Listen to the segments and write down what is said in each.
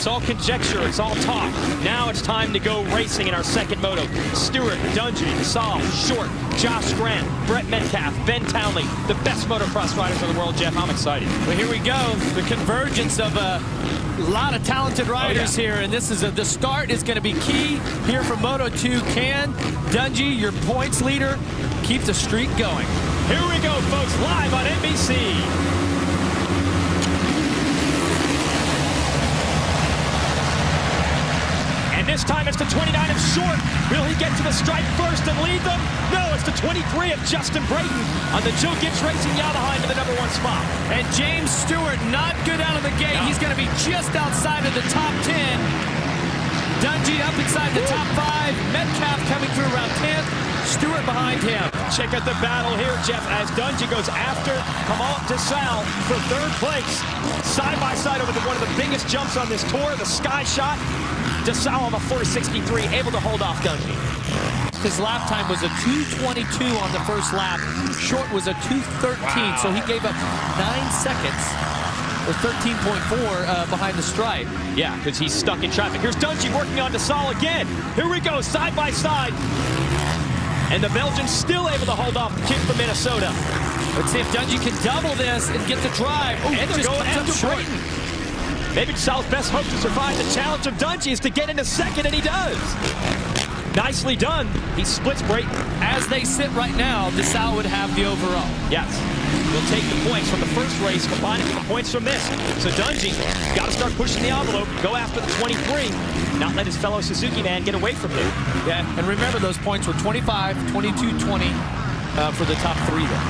It's all conjecture, it's all talk. Now it's time to go racing in our second moto. Stewart, Dungey, Saul, Short, Josh Grant, Brett Metcalf, Ben Townley, the best motocross riders in the world. Jeff, I'm excited. Well, here we go. The convergence of a lot of talented riders here, and this is the start is going to be key here for Moto 2. Can Dungey, your points leader, keep the streak going? Here we go, folks, live on NBC. And this time it's the 29 of Short. Will he get to the stripe first and lead them? No, it's the 23 of Justin Brayton on the Joe Gibbs Racing Yamaha into the #1 spot. And James Stewart not good out of the gate. No. He's going to be just outside of the top 10. Dungey up inside the top 5. Metcalf coming through around 10th. Stewart behind him. Check out the battle here, Jeff, as Dungey goes after Kamal DeSalle for 3rd place. Side by side over one of the biggest jumps on this tour, the sky shot. DeSalle on the 463, able to hold off Dungey. His lap time was a 2:22 on the first lap. Short was a 2:13, wow. So he gave up 9 seconds, or 13.4 behind the stripe. Yeah, because he's stuck in traffic. Here's Dungey working on DeSalle again. Here we go, side by side. And the Belgian's still able to hold off the kid from Minnesota. Let's see if Dungey can double this and get the drive. Oh, and they're going after Brayton. Maybe DeSalle's best hope to survive the challenge of Dungey is to get into second, and he does. Nicely done. He splits Brayton. As they sit right now, DeSalle would have the overall. Yes. We'll take the points from the first race, combine it with the points from this. So Dungey got to start pushing the envelope, go after the 23, not let his fellow Suzuki man get away from him. Yeah, and remember those points were 25, 22, 20 for the top 3 there.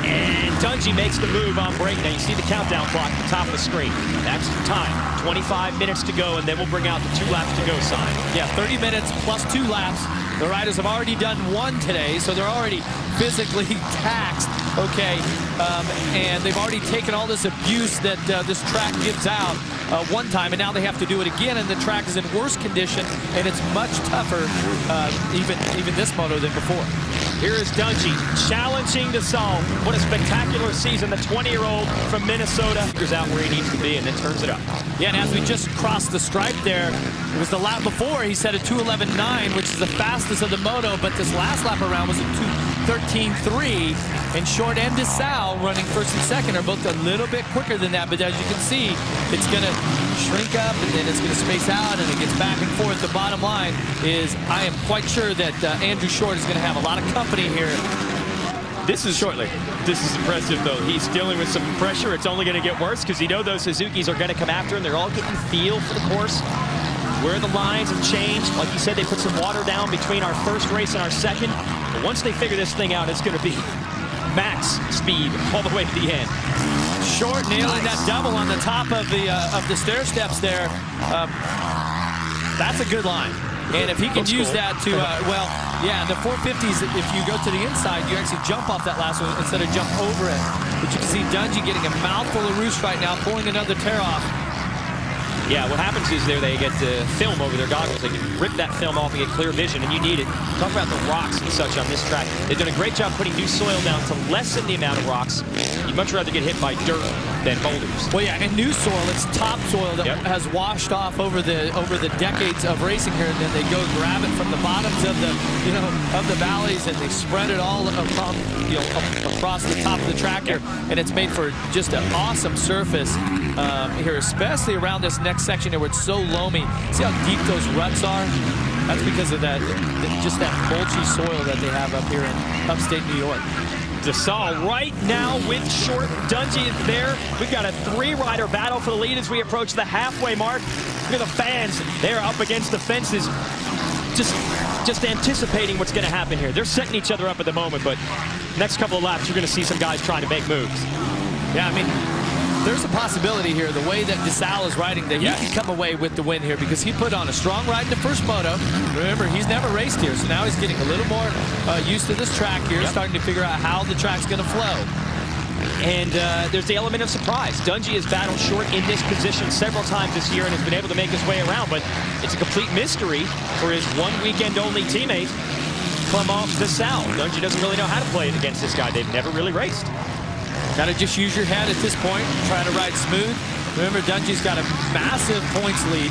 And Dungey makes the move on Brayton. Now you see the countdown clock at the top of the screen. That's the time. 25 minutes to go, and then we'll bring out the 2 laps to go sign. Yeah, 30 minutes plus 2 laps. The riders have already done 1 today, so they're already physically taxed. Okay, and they've already taken all this abuse that this track gives out one time, and now they have to do it again, and the track is in worse condition, and it's much tougher, even this moto than before. Here is Dungey challenging DeSalle. What a spectacular season. The 20-year-old from Minnesota figures out where he needs to be and then turns it up. Yeah, and as we just crossed the stripe there, it was the lap before he set a 2:11.9, which is the fastest of the moto, but this last lap around was a 2:13.3, and Short and DeSalle running first and second are both a little bit quicker than that, but as you can see, it's going to shrink up and then it's going to space out and it gets back and forth. The bottom line is I am quite sure that Andrew Short is going to have a lot of company here. This is impressive, though. He's dealing with some pressure. It's only going to get worse because you know those Suzukis are going to come after him. They're all getting feel for the course, where the lines have changed. Like you said, they put some water down between our first race and our second. But once they figure this thing out, it's going to be max speed all the way to the end. Short nailing that double on the top of the stair steps there. That's a good line. And if he can use that to, well, yeah, the 450s, if you go to the inside, you actually jump off that last one instead of jump over it. But you can see Dungey getting a mouthful of roost right now, pulling another tear off. Yeah, what happens is they get film over their goggles. They can rip that film off and get clear vision, and you need it. Talk about the rocks and such on this track. They've done a great job putting new soil down to lessen the amount of rocks. You'd much rather get hit by dirt than boulders. Well, yeah, and new soil, it's topsoil that has washed off over the decades of racing here, and then they go grab it from the bottoms of the valleys, and they spread it all across the top of the track here, and it's made for just an awesome surface here, especially around this next section here where it's so loamy. See how deep those ruts are? That's because of that, just that mulchy soil that they have up here in upstate New York. DeSalle right now with Short. Dungey is there. We've got a 3-rider battle for the lead as we approach the halfway mark. Look at the fans. They're up against the fences, just anticipating what's going to happen here. They're setting each other up at the moment, but next couple of laps, you're going to see some guys trying to make moves. Yeah, I mean, there's a possibility here, the way that DeSalle is riding, that he can come away with the win here because he put on a strong ride in the first moto. Remember, he's never raced here, so now he's getting a little more used to this track here, starting to figure out how the track's going to flow. And there's the element of surprise. Dungey has battled Short in this position several times this year and has been able to make his way around, but it's a complete mystery for his one-weekend-only teammate, Clement DeSalle. Dungey doesn't really know how to play it against this guy. They've never really raced. Got to just use your head at this point, try to ride smooth. Remember, Dungey's got a massive points lead.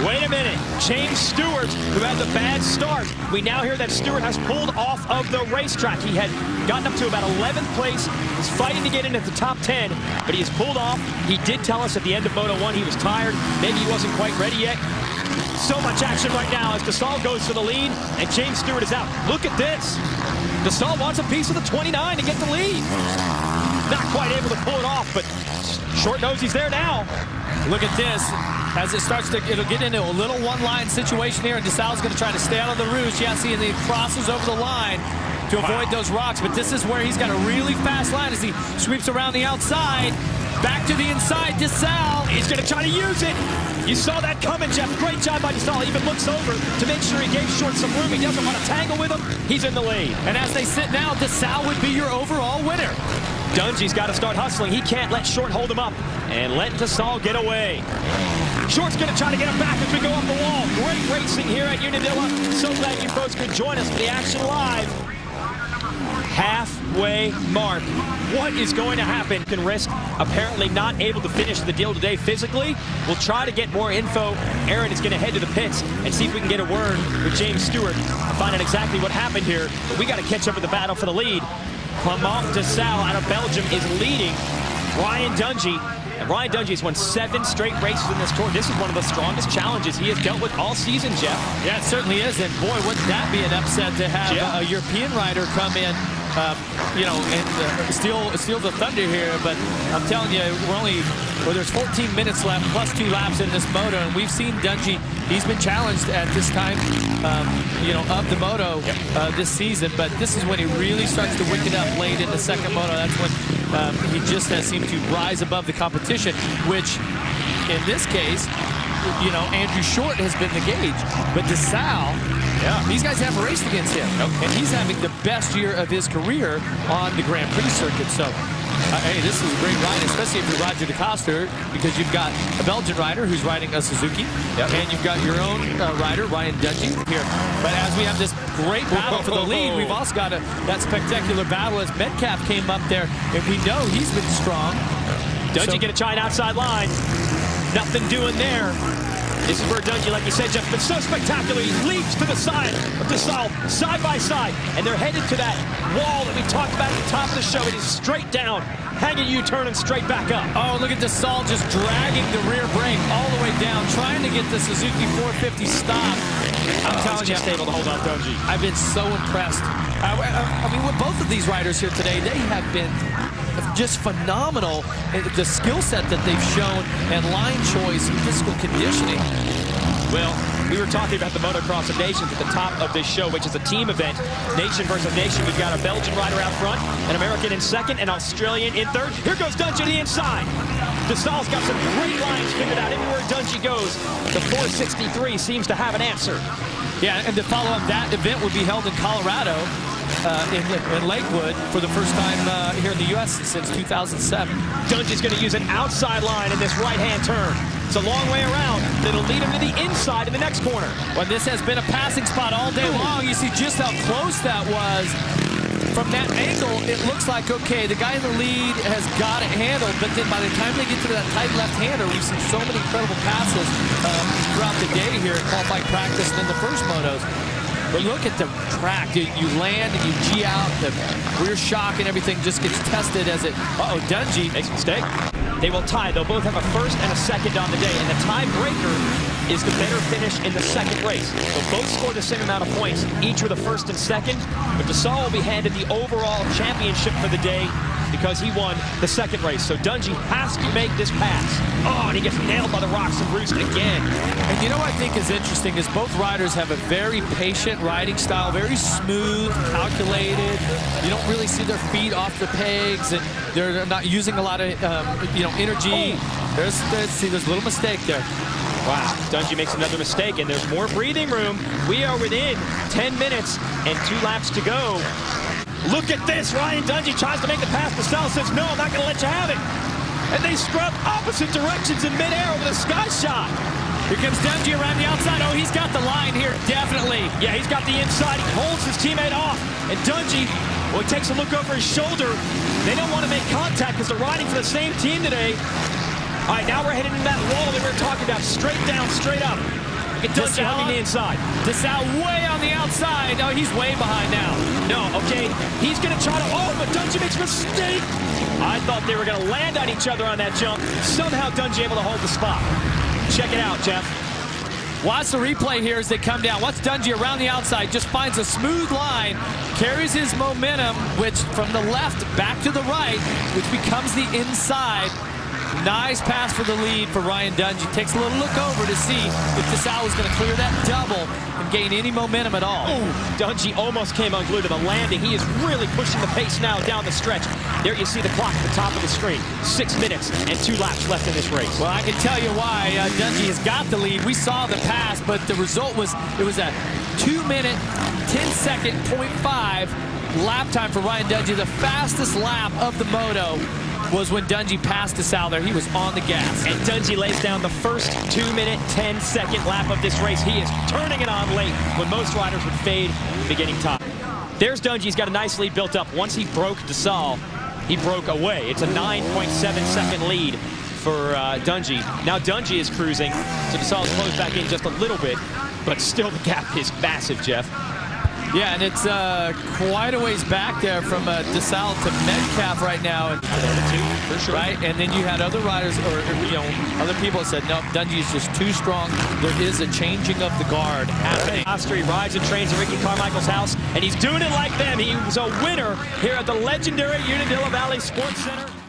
Wait a minute. James Stewart, who had the bad start. We now hear that Stewart has pulled off of the racetrack. He had gotten up to about 11th place. Was fighting to get in at the top 10, but he has pulled off. He did tell us at the end of Moto 1 he was tired. Maybe he wasn't quite ready yet. So much action right now as Gasol goes for the lead, and James Stewart is out. Look at this. Gasol wants a piece of the 29 to get the lead. Not quite able to pull it off, but short nose, he's there now. Look at this. As it starts to, it'll get into a little one-line situation here, and DeSalle's going to try to stay out of the rouge. Yeah, see, and he crosses over the line to avoid those rocks, but this is where he's got a really fast line as he sweeps around the outside. Back to the inside, DeSalle. He's going to try to use it. You saw that coming, Jeff. Great job by DeSalle. He even looks over to make sure he gave Short some room. He doesn't want to tangle with him. He's in the lead. And as they sit now, DeSalle would be your overall winner. Dungey's got to start hustling. He can't let Short hold him up and let DeSalle get away. Short's going to try to get him back as we go up the wall. Great racing here at Unadilla. So glad you folks could join us for the action live. Halfway mark. What is going to happen? Can risk apparently not able to finish the deal today physically. We'll try to get more info. Aaron is going to head to the pits and see if we can get a word with James Stewart to find out exactly what happened here. But we got to catch up with the battle for the lead. Clement DeSalle out of Belgium is leading Ryan Dungey. And Ryan Dungey has won 7 straight races in this tour. This is one of the strongest challenges he has dealt with all season, Jeff. Yeah, it certainly is. And boy, wouldn't that be an upset to have a European rider come in, you know, and steal the thunder here. But I'm telling you, there's 14 minutes left, plus 2 laps in this moto, and we've seen Dungey. He's been challenged at this time, you know, of the moto this season. But this is when he really starts to wick it up late in the second moto. That's when he just has seemed to rise above the competition, which in this case, you know, Andrew Short has been the gauge. But DeSalle, these guys haven't raced against him. And he's having the best year of his career on the Grand Prix circuit. So, hey, this is a great ride, especially if you're Roger DeCoster, because you've got a Belgian rider who's riding a Suzuki, and you've got your own rider, Ryan Dungey, here. But as we have this great battle for the lead, we've also got that spectacular battle as Metcalf came up there, and we know he's been strong. Dungey going to try an outside line. Nothing doing there. This is where Dungey, like you said, Jeff, been so spectacular. He leaps to the side of DeSalle, side by side, and they're headed to that wall that we talked about at the top of the show. It is straight down, hanging U-turn and straight back up. Oh, look at DeSalle just dragging the rear brake all the way down, trying to get the Suzuki 450 stop. I'm telling you, just able to hold on Dungey. I've been so impressed. I mean, with both of these riders here today, they have been just phenomenal. The skill set that they've shown and line choice and physical conditioning. Well, we were talking about the Motocross of Nations at the top of this show, which is a team event. Nation versus nation. We've got a Belgian rider out front, an American in second, an Australian in third. Here goes Dungey to the inside. DeSalle's got some great lines figured out. Everywhere Dungey goes, the 463 seems to have an answer. Yeah, and to follow up, that event would be held in Colorado. In Lakewood for the first time here in the U.S. since 2007. Dungey's going to use an outside line in this right-hand turn. It's a long way around. That'll lead him to the inside in the next corner. Well, this has been a passing spot all day long. You see just how close that was. From that angle, it looks like, okay, the guy in the lead has got it handled, but then by the time they get to that tight left-hander, we've seen so many incredible passes throughout the day here at qualifying practice and in the first motos. But look at the track. You land and you G out. The rear shock and everything just gets tested as it... Dungey makes a mistake. They will tie. They'll both have a first and a second on the day. And the tiebreaker is the better finish in the second race. They'll both score the same amount of points, each with a first and second. But DeSalle will be handed the overall championship for the day because he won the second race. So Dungey has to make this pass. Oh, and he gets nailed by the rocks and roost again. And you know what I think is interesting is both riders have a very patient riding style, very smooth, calculated. You don't really see their feet off the pegs, and they're not using a lot of energy. There's a little mistake there. Wow, Dungey makes another mistake, and there's more breathing room. We are within 10 minutes and 2 laps to go. Look at this. Ryan Dungey tries to make the pass. DeSalle says, no, I'm not going to let you have it. And they scrub opposite directions in midair over the sky shot. Here comes Dungey around the outside. Oh, he's got the line here, definitely. Yeah, he's got the inside. He holds his teammate off. And Dungey, well, he takes a look over his shoulder. They don't want to make contact because they're riding for the same team today. All right, now we're heading into that wall that we were talking about. Straight down, straight up. Dungey hugging the inside. DeSalle way on the outside. No, he's way behind now. No, okay. He's going to try to, but Dungey makes a mistake. I thought they were going to land on each other on that jump. Somehow Dungey able to hold the spot. Check it out, Jeff. Watch the replay here as they come down. Watch Dungey around the outside, just finds a smooth line, carries his momentum, which from the left back to the right, which becomes the inside. Nice pass for the lead for Ryan Dungey. Takes a little look over to see if DeSalle is going to clear that double and gain any momentum at all. Ooh, Dungey almost came unglued to the landing. He is really pushing the pace now down the stretch. There you see the clock at the top of the screen. 6 minutes and 2 laps left in this race. Well, I can tell you why Dungey has got the lead. We saw the pass, but the result was it was a 2-minute, 10-second, 0.5 lap time for Ryan Dungey. The fastest lap of the moto was when Dungey passed DeSalle there. He was on the gas. And Dungey lays down the first 2-minute, 10-second lap of this race. He is turning it on late when most riders would fade beginning top. There's Dungey. He's got a nice lead built up. Once he broke DeSalle, he broke away. It's a 9.7-second lead for Dungey. Now Dungey is cruising, so DeSalle's closed back in just a little bit, but still the gap is massive, Jeff. Yeah, and it's quite a ways back there from DeSalle to Metcalf right now. For sure. Right, and then you had other riders or other people that said, no, Dungey is just too strong. There is a changing of the guard happening. He rides and trains at Ricky Carmichael's house, and he's doing it like them. He was a winner here at the legendary Unadilla Valley Sports Center.